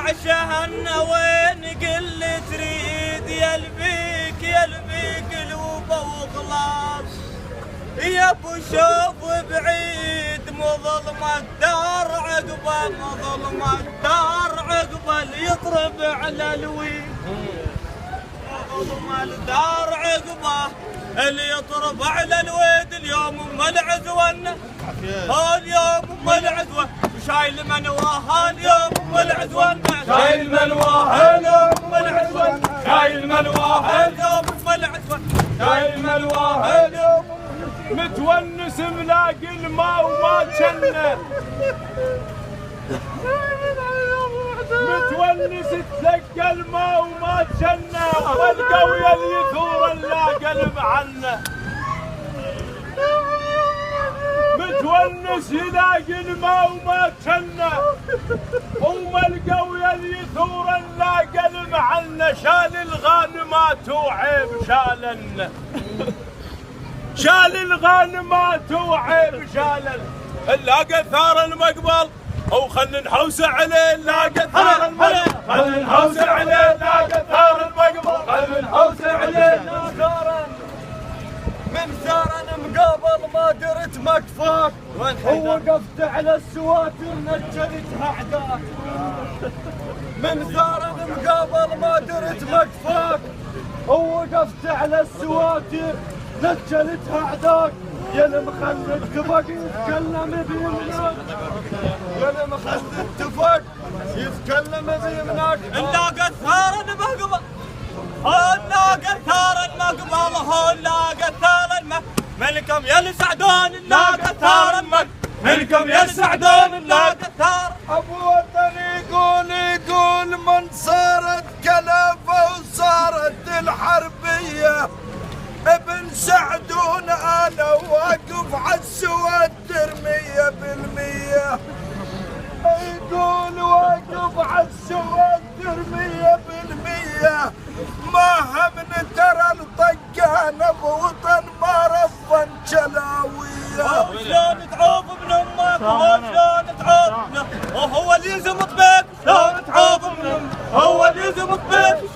عشهنا وين قل تريد يلبيك قلوبه وخلاص يا ابو شوف بعيد مو ظلم الدار عقبه مو ظلم الدار عقبه اللي يطرب على الويل مو ظلم الدار عقبه اللي يطرب على الويد اليوم ام العزوه اليوم ام العزوه شايل منواها اليوم ام العزوه شايل منواها اليوم ام العزوه شايل منواها اليوم ام العزوه شايل منواها اليوم متونس ملاقي الماء وما جنة متونس تلقى الماء وما جنة والقوي اللي يثور لا قلب عنه متونس يلاقي الماء وما جنة وما القوي اللي يثور لا قلب عنه شال الغانمات وعيب شالن شال الغانمات وعيب شالن نلاقى ثار المقبل او خلنا نحوس عليه نلاقى ثار المقبل خلنا نحوس عليه نلاقى ثار المقبل خلنا نحوس عليه من ثارا مقابل ما درت مكفاك ووقفت على السواتر نجلتها اعداك من ثارا مقابل ما درت مكفاك ووقفت على السواتر نجلتها اعداك يا المخلد اتفق يتكلم بيمناك يا المخلد اتفق يتكلم بيمناك نلاقى ثار المقبل نلاقى ثار المقبل نلاقى ثار المقبل ملكم يا السعدون نلاقى ثار المقبل ملكم يا السعدون نلاقى ثار ابو وطن يقول من صارت كلافه وصارت الحربيه ابن سعدون انا واقف عالسواتر 100% يقول واقف عالسواتر 100% ما همنا ترى الطقان بوطن ما رفن شلاويه شلون تعوف ابن امك وشلون تعوف وهو اللي يزمط بيك شلون تعوف ابن امك هو اللي يزمط بيك